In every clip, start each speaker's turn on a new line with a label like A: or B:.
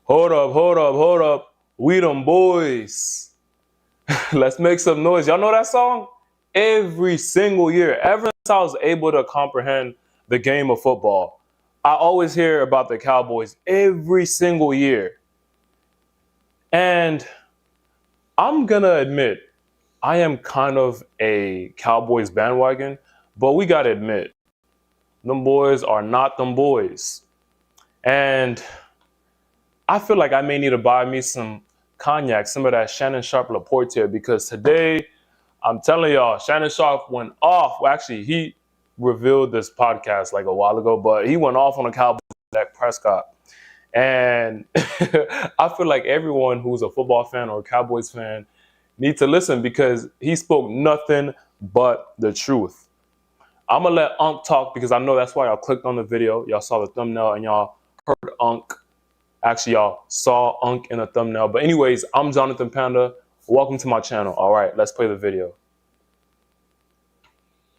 A: Hold up, hold up, hold up. We them boys. Let's make some noise. Y'all know that song? Every single year, ever since I was able to comprehend the game of football, I always hear about the Cowboys every single year. And I'm gonna admit, I am kind of a Cowboys bandwagon, but we gotta admit, them boys are not them boys. And I feel like I may need to buy me some cognac, some of that Shannon Sharpe Laporte here, because today, I'm telling y'all, Shannon Sharpe went off. Well, actually, he revealed this podcast like a while ago, but he went off on the Cowboys with Dak Prescott. And I feel like everyone who's a football fan or a Cowboys fan needs to listen because he spoke nothing but the truth. I'm going to let Unc talk because I know that's why y'all clicked on the video. Y'all saw the thumbnail and y'all heard Unc. Actually, y'all saw Unc in the thumbnail. But anyways, I'm Jonathan Panda. Welcome to my channel. All right, let's play the video.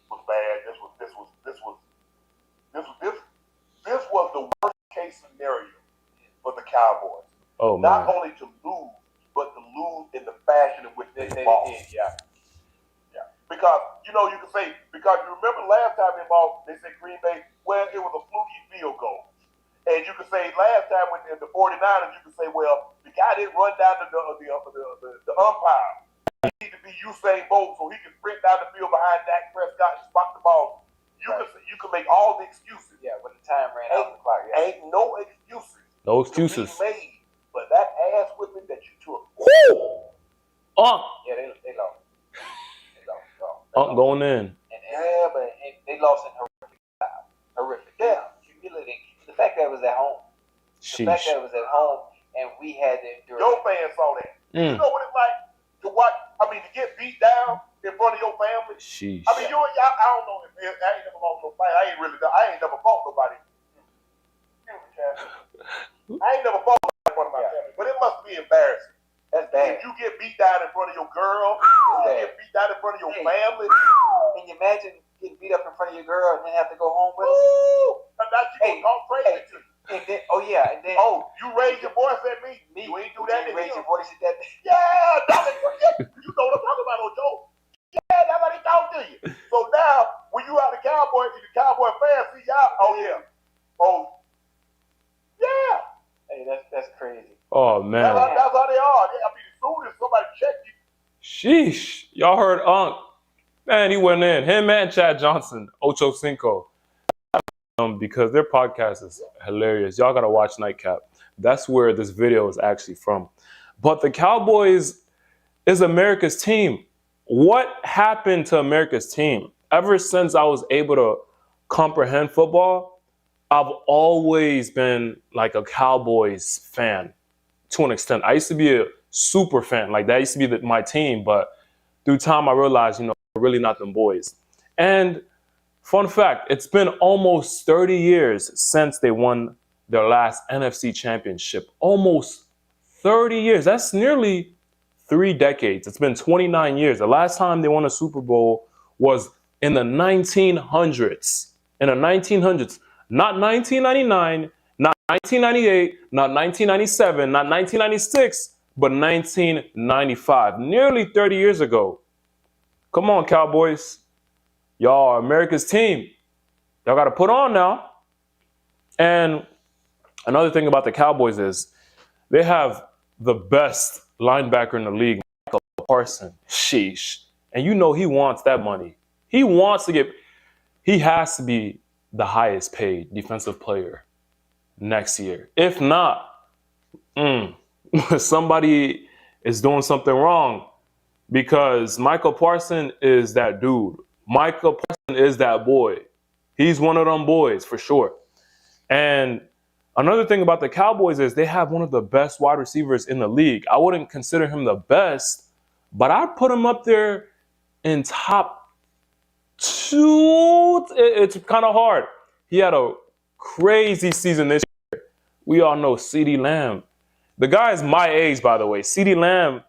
B: Was bad. This was the worst case scenario for the Cowboys.
A: Oh man.
B: Not only to lose, but to lose in the fashion in which they lost. Yeah. Because you can say because you remember last time they lost, they said Green Bay, well, it was a fluky field goal. And you can say last time with the 49ers, you can say, well, the guy didn't run down the umpire. He needs to be Usain Bolt so he can sprint down the field behind Dak Prescott and spot the ball. You can make all the excuses.
C: Yeah, when the time ran out the clock. Yeah.
B: Ain't no excuses.
A: No excuses.
B: Made, but that ass whipping that you took.
A: Woo!
C: Yeah, they lost.
A: Unc going in.
C: But they lost in horrific style. Horrific. Yeah. Humility. The fact that it was at home.
A: Sheesh.
C: The fact that it was at home and we had to endure.
B: Your fans saw that. You know what it's like to watch, to get beat down in front of your family?
A: Sheesh.
B: I don't know if I ain't never lost no fight. I ain't never fought nobody. I ain't never fought nobody in front of my family. But it must be embarrassing.
C: That's bad.
B: If you get beat down in front of your girl, you get beat down in front of your family.
C: Can you imagine getting beat up in front of your girl and then have to go home with her?
B: Now she gonna talk crazy to you.
C: And then,
B: you raised your voice at me? You ain't do that.
C: You raised your voice at that.
B: Yeah, you know what I'm talking about, Joe. Yeah, that's how they talk to you. So now, when you out the Cowboys, the Cowboy fans see y'all.
C: Hey, that's crazy.
A: Oh man.
B: That's how they are. As soon as somebody check you.
A: Sheesh. Y'all heard Unc. Man, he went in. Him and Chad Johnson, Ocho Cinco. Because their podcast is hilarious. Y'all gotta watch Nightcap. That's where this video is actually from. But the Cowboys is America's team. What happened to America's team? Ever since I was able to comprehend football, I've always been like a Cowboys fan to an extent. I used to be a super fan. Like that used to be my team. But through time, I realized, really not them boys. And fun fact, it's been almost 30 years since they won their last NFC championship. Almost 30 years. That's nearly 3 decades. It's been 29 years. The last time they won a Super Bowl was in the 1900s. In the 1900s. Not 1999, not 1998, not 1997, not 1996, but 1995. Nearly 30 years ago. Come on, Cowboys. Y'all are America's team. Y'all got to put on now. And another thing about the Cowboys is they have the best linebacker in the league, Michael Parsons. Sheesh. And he wants that money. He has to be the highest paid defensive player next year. If not, somebody is doing something wrong because Michael Parsons is that dude. Michael Parsons is that boy. He's one of them boys for sure. And another thing about the Cowboys is they have one of the best wide receivers in the league. I wouldn't consider him the best, but I'd put him up there in top 2. It's kind of hard. He had a crazy season this year. We all know CeeDee Lamb. The guy is my age, by the way. CeeDee Lamb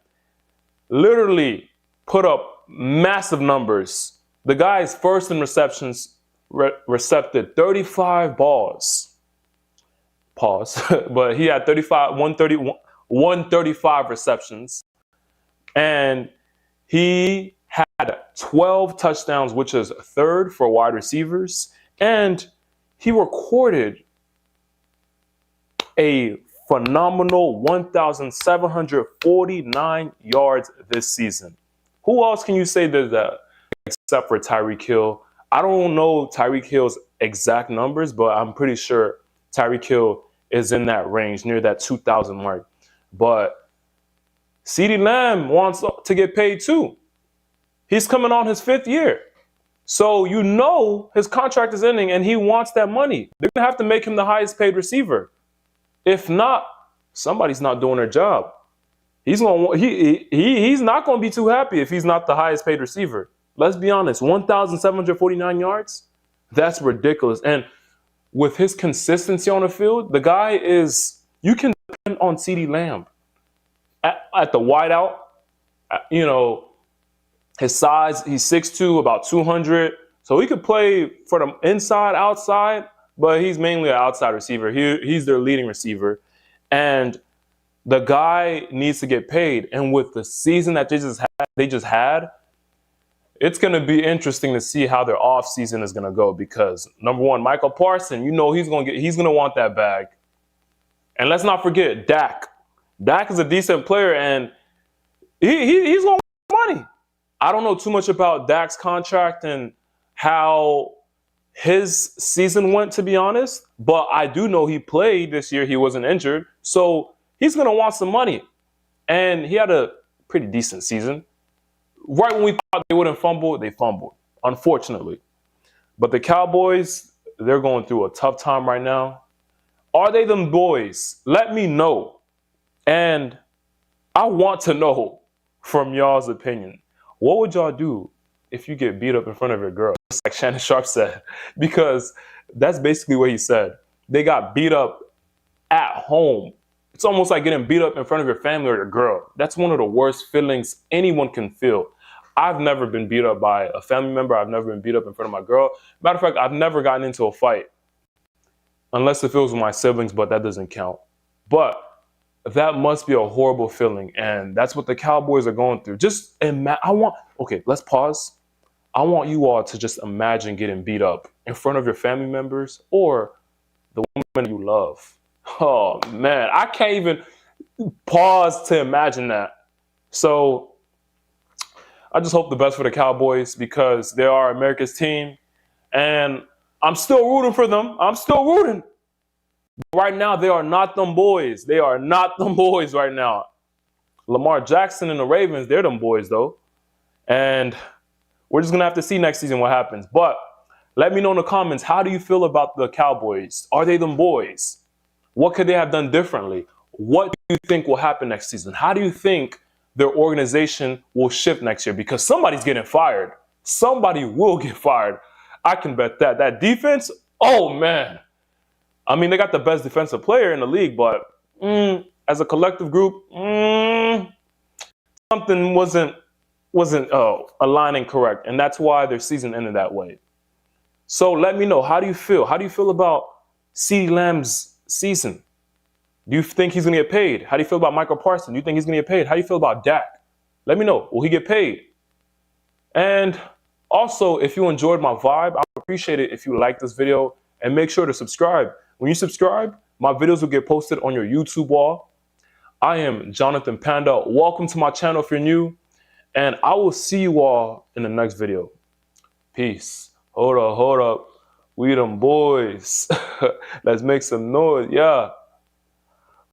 A: literally put up massive numbers. The guy is first in receptions, recepted 35 balls. pause, but he had 135 receptions, and he had 12 touchdowns, which is third for wide receivers, and he recorded a phenomenal 1,749 yards this season. Who else can you say did that except for Tyreek Hill? I don't know Tyreek Hill's exact numbers, but I'm pretty sure Tyreek Hill is in that range, near that 2,000 mark. But CeeDee Lamb wants to get paid too. He's coming on his 5th year. So you know his contract is ending and he wants that money. They're going to have to make him the highest paid receiver. If not, somebody's not doing their job. He's not going to be too happy if he's not the highest paid receiver. Let's be honest, 1,749 yards? That's ridiculous. And with his consistency on the field, the guy is, you can depend on CeeDee Lamb. At the wideout, you know, his size, he's 6'2", about 200. So he could play for the inside, outside, but he's mainly an outside receiver. He's their leading receiver. And the guy needs to get paid. And with the season that they just had, it's going to be interesting to see how their offseason is going to go because, number one, Michael Parsons, you know he's going to want that bag. And let's not forget Dak. Dak is a decent player, and he's going to want money. I don't know too much about Dak's contract and how his season went, to be honest, but I do know he played this year. He wasn't injured, so he's going to want some money. And he had a pretty decent season. Right when we thought they wouldn't fumble, they fumbled, unfortunately. But the Cowboys, they're going through a tough time right now. Are they them boys? Let me know. And I want to know from y'all's opinion. What would y'all do if you get beat up in front of your girl? Just like Shannon Sharpe said. Because that's basically what he said. They got beat up at home. It's almost like getting beat up in front of your family or your girl. That's one of the worst feelings anyone can feel. I've never been beat up by a family member. I've never been beat up in front of my girl. Matter of fact, I've never gotten into a fight. Unless if it was with my siblings, but that doesn't count. But that must be a horrible feeling. And that's what the Cowboys are going through. Okay, let's pause. I want you all to just imagine getting beat up in front of your family members or the woman you love. Oh, man, I can't even pause to imagine that. So I just hope the best for the Cowboys because they are America's team. And I'm still rooting for them. I'm still rooting. Right now, they are not them boys. They are not them boys right now. Lamar Jackson and the Ravens, they're them boys, though. And we're just going to have to see next season what happens. But let me know in the comments, how do you feel about the Cowboys? Are they them boys? What could they have done differently? What do you think will happen next season? How do you think their organization will shift next year? Because somebody's getting fired. Somebody will get fired. I can bet that. That defense, oh, man. I mean, they got the best defensive player in the league, but as a collective group, something wasn't aligning correct, and that's why their season ended that way. So let me know, how do you feel? How do you feel about CeeDee Lamb's season? Do you think he's going to get paid? How do you feel about Michael Parsons? Do you think he's going to get paid? How do you feel about Dak? Let me know. Will he get paid? And also, if you enjoyed my vibe, I would appreciate it if you like this video and make sure to subscribe. When you subscribe, my videos will get posted on your YouTube wall. I am Jonathan Panda. Welcome to my channel if you're new. And I will see you all in the next video. Peace. Hold up. We them boys. Let's make some noise. Yeah.